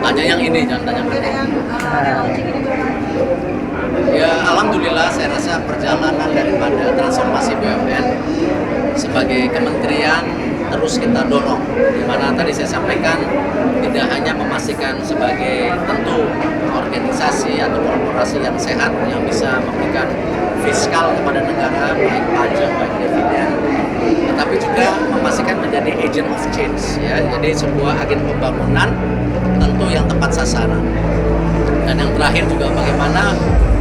Hanya yang ini, jangan tanya. Ada yang launching ini Bapak? Ya, alhamdulillah saya rasa perjalanan daripada transformasi BUMN sebagai kementerian terus kita dorong, di mana tadi saya sampaikan tidak hanya memastikan sebagai tentu organisasi atau korporasi yang sehat yang bisa memberikan fiskal kepada negara baik pajak baik dividen, tetapi juga memastikan menjadi agent of change, ya, jadi sebuah agen pembangunan tentu yang tepat sasaran. Dan yang terakhir juga bagaimana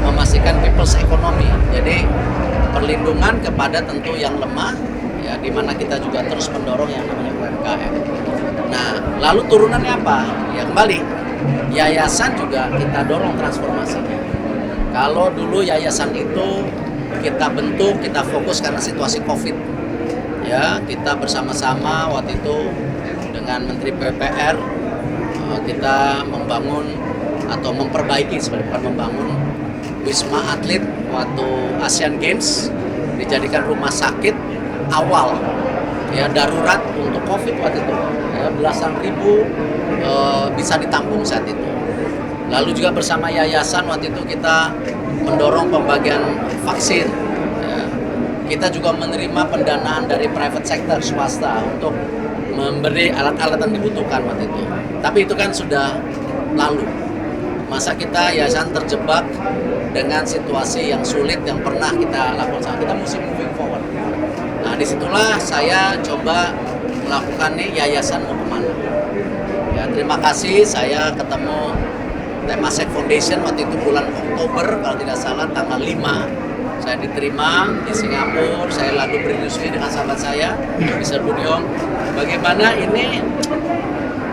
memastikan people's economy, jadi perlindungan kepada tentu yang lemah, ya, di mana kita juga terus mendorong yang namanya UMKM. Nah, lalu turunannya apa? Ya kembali, yayasan juga kita dorong transformasinya. Kalau dulu yayasan itu kita bentuk, kita fokus karena situasi COVID, ya, kita bersama-sama waktu itu dengan Menteri PUPR kita membangun atau memperbaiki, sebenarnya bukan membangun, Wisma Atlet waktu Asian Games dijadikan rumah sakit awal, ya, darurat untuk COVID waktu itu, ya, belasan ribu bisa ditampung saat itu. Lalu juga bersama yayasan waktu itu kita mendorong pembagian vaksin, ya. Kita juga menerima pendanaan dari private sector, swasta, untuk memberi alat-alat yang dibutuhkan waktu itu. Tapi itu kan sudah lalu. Masa kita yayasan terjebak dengan situasi yang sulit yang pernah kita lakukan. Kita mesti moving forward. Nah, disitulah saya coba melakukan nih yayasan mau kemana. Ya, terima kasih saya ketemu Temasek Foundation waktu itu bulan Oktober kalau tidak salah tanggal 5. Saya diterima di Singapura, saya lalu berdiskusi dengan sahabat saya, Mr. Bunyong, bagaimana ini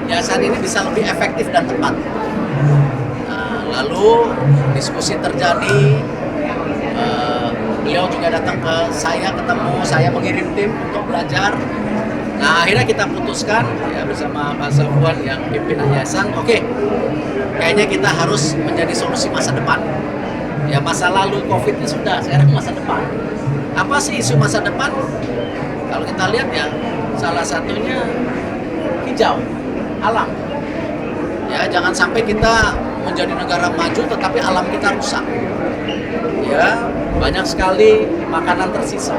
yayasan ini bisa lebih efektif dan tepat. Lalu diskusi terjadi, beliau juga datang ke saya, ketemu, saya mengirim tim untuk belajar. Nah, akhirnya kita putuskan, ya, bersama Pak Safwan yang pimpinan yayasan, oke, kayaknya kita harus menjadi solusi masa depan. Ya, masa lalu COVID ini sudah, sekarang masa depan. Apa sih isu masa depan? Kalau kita lihat, ya, salah satunya hijau, alam. Ya, jangan sampai kita menjadi negara maju tetapi alam kita rusak. Ya, banyak sekali makanan tersisa.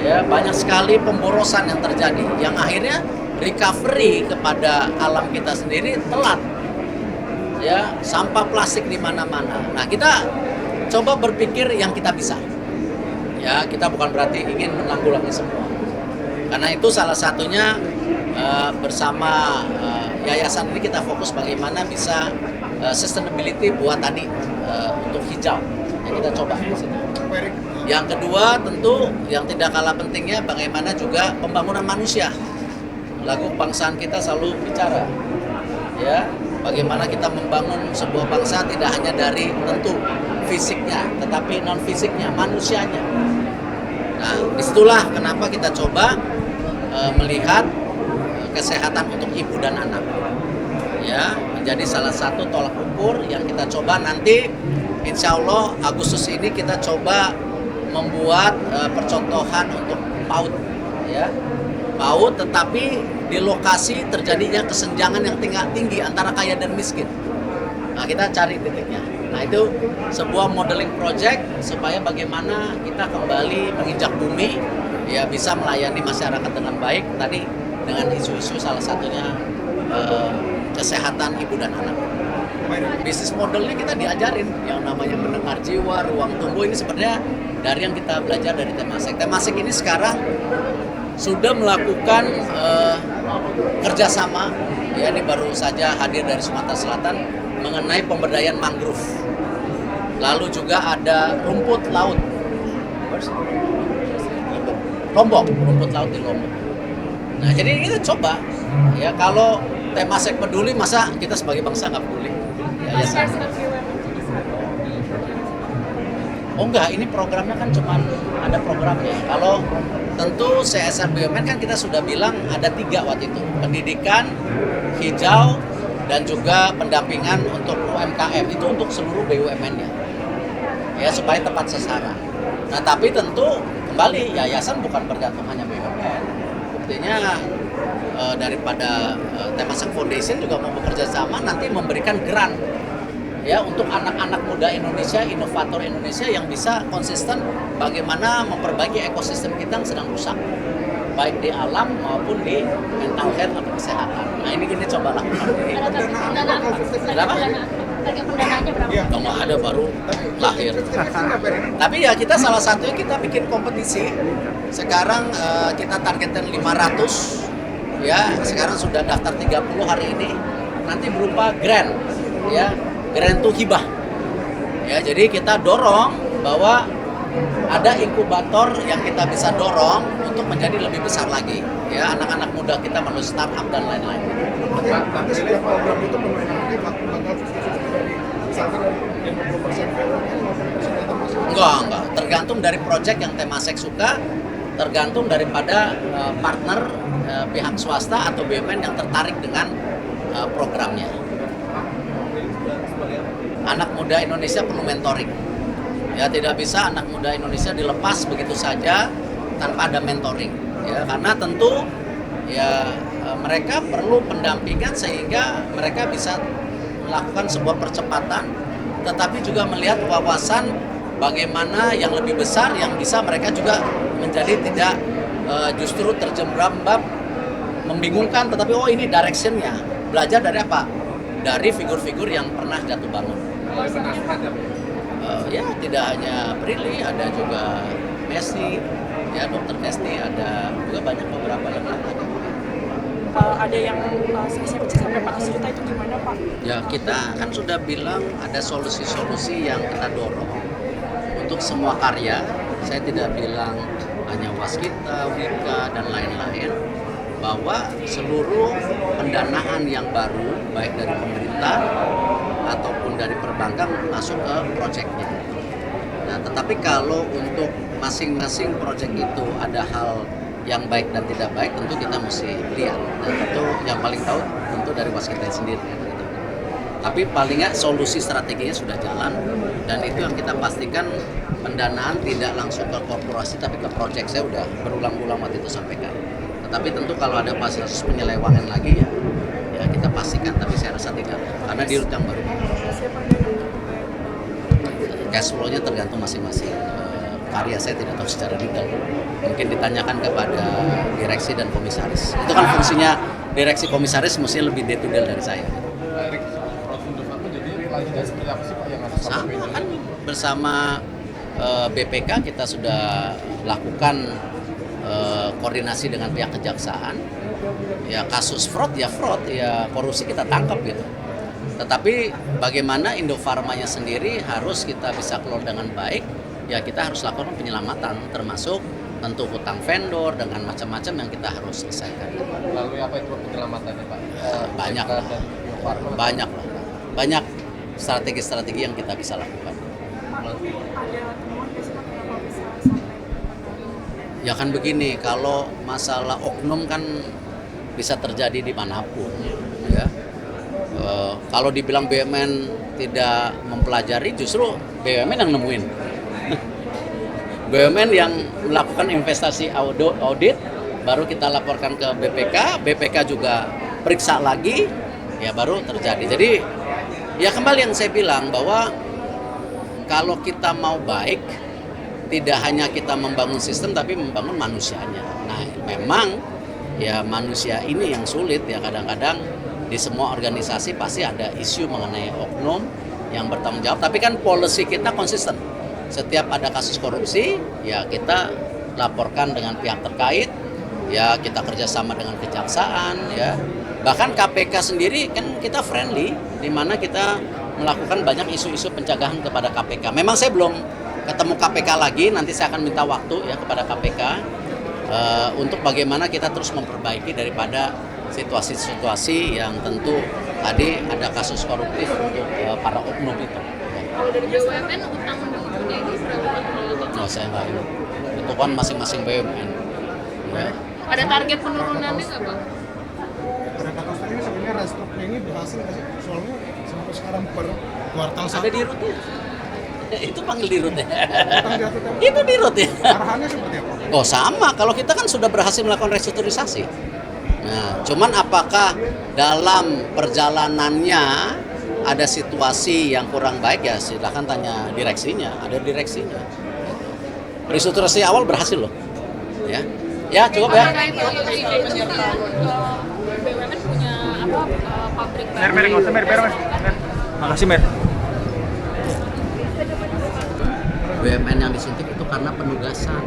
Ya, banyak sekali pemborosan yang terjadi yang akhirnya recovery kepada alam kita sendiri telat. Ya, sampah plastik di mana-mana. Nah, kita coba berpikir yang kita bisa. Ya, kita bukan berarti ingin menanggulangi semua. Karena itu salah satunya bersama yayasan ini kita fokus bagaimana bisa sustainability buat tadi untuk hijau yang kita coba di sini. Yang kedua tentu yang tidak kalah pentingnya bagaimana juga pembangunan manusia. Lagu kebangsaan kita selalu bicara, ya, bagaimana kita membangun sebuah bangsa tidak hanya dari tentu fisiknya, tetapi non fisiknya, manusianya. Nah, disitulah kenapa kita coba melihat kesehatan untuk ibu dan anak, ya, menjadi salah satu tolak ukur yang kita coba nanti. Insya Allah Agustus ini kita coba membuat percontohan untuk PAUD, ya, PAUD, tetapi di lokasi terjadinya kesenjangan yang tinggi antara kaya dan miskin. Nah, kita cari titiknya. Nah, itu sebuah modeling project supaya bagaimana kita kembali menginjak bumi, ya, bisa melayani masyarakat dengan baik. Tadi dengan isu-isu salah satunya kesehatan ibu dan anak. Bisnis modelnya kita diajarin yang namanya mendengar jiwa, ruang tumbuh, ini sebenarnya dari yang kita belajar dari Temasek. Temasek ini sekarang sudah melakukan kerjasama, ya, ini baru saja hadir dari Sumatera Selatan mengenai pemberdayaan mangrove. Lalu juga ada rumput laut, Lombok, rumput laut di Lombok. Nah, jadi kita coba, ya, kalau Temasek peduli, masa kita sebagai bangsa nggak peduli? Ya, ya, oh enggak, ini programnya kan cuma ada programnya. Kalau tentu CSR BUMN kan kita sudah bilang ada 3 waktu itu, pendidikan, hijau, dan juga pendampingan untuk UMKM, itu untuk seluruh BUMN-nya, ya, supaya tepat sasaran. Nah, tapi tentu kembali yayasan bukan bergantung hanya BUMN. Buktinya daripada Temasek Foundation juga mau bekerja sama nanti memberikan grant ya untuk anak-anak muda Indonesia, inovator Indonesia yang bisa konsisten bagaimana memperbaiki ekosistem kita yang sedang rusak, baik di alam maupun di mental health atau kesehatan. Nah ini coba lakukan. Kenapa? Target pendanaannya berapa? Nggak ada, baru lahir. Tapi ya kita salah satunya kita bikin kompetisi. Sekarang kita targetkan 500. Ya, sekarang sudah daftar 30 hari ini. Nanti berupa grant, ya. Grant itu hibah. Ya, jadi kita dorong bahwa ada inkubator yang kita bisa dorong untuk menjadi lebih besar lagi. Ya, anak-anak muda kita melalui startup dan lain-lain. Nanti setiap program itu menurunkan bakal misalkan dari 50% Enggak. Tergantung dari project yang Temasek suka, tergantung daripada partner pihak swasta atau BUMN yang tertarik dengan programnya. Anak muda Indonesia perlu mentoring. Ya, tidak bisa anak muda Indonesia dilepas begitu saja tanpa ada mentoring. Ya, karena tentu ya mereka perlu pendampingan sehingga mereka bisa melakukan sebuah percepatan, tetapi juga melihat wawasan bagaimana yang lebih besar yang bisa mereka juga menjadi tidak justru terjerembab membingungkan, tetapi oh ini directionnya. Belajar dari apa? Dari figur-figur yang pernah jatuh bangun. Ya tidak hanya Prilly, ada juga Messi, ya Dr. Messi, ada juga banyak beberapa yang lain. Ada yang spesifik sampai 400 juta itu gimana Pak? Ya kita kan sudah bilang ada solusi-solusi yang kita dorong untuk semua karya. Saya tidak bilang hanya Waskita, Wika, dan lain-lain, bahwa seluruh pendanaan yang baru baik dari pemerintah ataupun dari perbankan masuk ke proyeknya. Nah, tetapi kalau untuk masing-masing proyek itu ada hal yang baik dan tidak baik, tentu kita mesti lihat. Dan tentu yang paling tahu tentu dari Waskita sendiri. Gitu. Tapi paling nggak solusi strateginya sudah jalan, dan itu yang kita pastikan pendanaan tidak langsung ke korporasi tapi ke proyek. Saya udah berulang-ulang waktu itu sampaikan. Tetapi tentu kalau ada kasus penyelewangan lagi ya kita pastikan, tapi saya rasa tidak, karena di rute yang baru. Cash flow-nya tergantung masing-masing karya, saya tidak tahu secara detail. Mungkin ditanyakan kepada direksi dan komisaris. Itu kan fungsinya direksi komisaris mestinya lebih detail dari saya. Sama kan bersama BPK kita sudah lakukan koordinasi dengan pihak kejaksaan. Ya kasus fraud ya korupsi kita tangkap gitu. Tetapi bagaimana Indofarmanya sendiri harus kita bisa kelola dengan baik, ya kita harus lakukan penyelamatan, termasuk tentu hutang vendor dengan macam-macam yang kita harus selesaikan. Lalu apa itu penyelamatannya Pak? Banyak strategi-strategi yang kita bisa lakukan. Ya kan begini, kalau masalah oknum kan bisa terjadi dimanapun, ya. Kalau dibilang BUMN tidak mempelajari, justru BUMN yang nemuin. BUMN yang melakukan investasi audit, baru kita laporkan ke BPK juga periksa lagi, ya baru terjadi. Jadi ya kembali yang saya bilang bahwa kalau kita mau baik, tidak hanya kita membangun sistem tapi membangun manusianya. Nah memang ya manusia ini yang sulit ya, kadang-kadang di semua organisasi pasti ada isu mengenai oknum yang bertanggung jawab, tapi kan policy kita konsisten. Setiap ada kasus korupsi ya kita laporkan dengan pihak terkait, ya kita kerjasama dengan kejaksaan, ya bahkan KPK sendiri kan kita friendly, di mana kita melakukan banyak isu-isu pencegahan kepada KPK. Memang saya belum ketemu KPK lagi, nanti saya akan minta waktu ya kepada KPK untuk bagaimana kita terus memperbaiki daripada situasi-situasi yang tentu tadi ada kasus koruptif untuk para oknum itu. Kalau dari BUMN utang menurunnya ini berapa? Oh, saya nggak ini. Itu kan masing-masing BUMN. Ya. Ada target penurunannya nggak Bang? Pada kasus ini sebenarnya restruknya ini berhasil nggak sih? Soalnya sampai sekarang per kuartal Ada di root ya? Itu panggil di root ya? Itu Itu di root ya? arahannya seperti apa? Oh sama, kalau kita kan sudah berhasil melakukan restrukturisasi. Nah, cuman apakah dalam perjalanannya ada situasi yang kurang baik, ya silahkan tanya direksinya, ada direksinya. Restrukturisasi awal berhasil loh, ya. Ya cukup ya. BUMN punya pabrik Mer, nggak usah, Mer. Makasih, Mer. BUMN yang disuntik itu karena penugasan.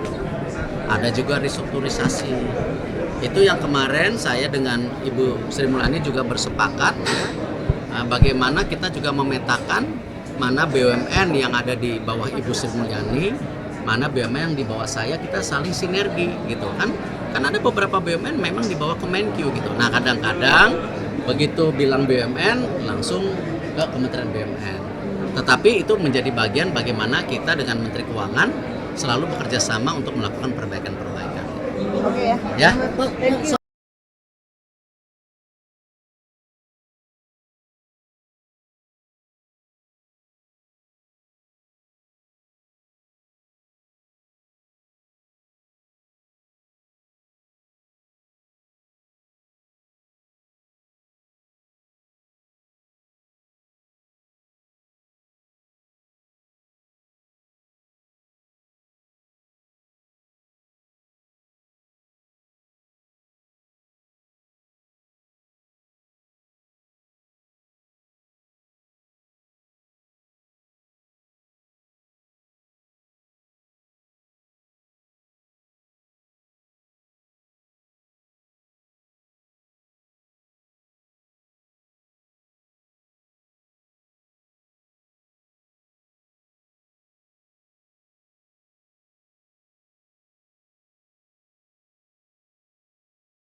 Ada juga restrukturisasi. Itu yang kemarin saya dengan Ibu Sri Mulyani juga bersepakat, bagaimana kita juga memetakan mana BUMN yang ada di bawah Ibu Sri Mulyani, mana BUMN yang di bawah saya, kita saling sinergi gitu kan. Karena ada beberapa BUMN memang di bawah Kemenkyu gitu. Nah kadang-kadang begitu bilang BUMN langsung ke Kementerian BUMN. Tetapi itu menjadi bagian bagaimana kita dengan Menteri Keuangan selalu bekerja sama untuk melakukan perbaikan-perbaikan. Oke ya. Ya.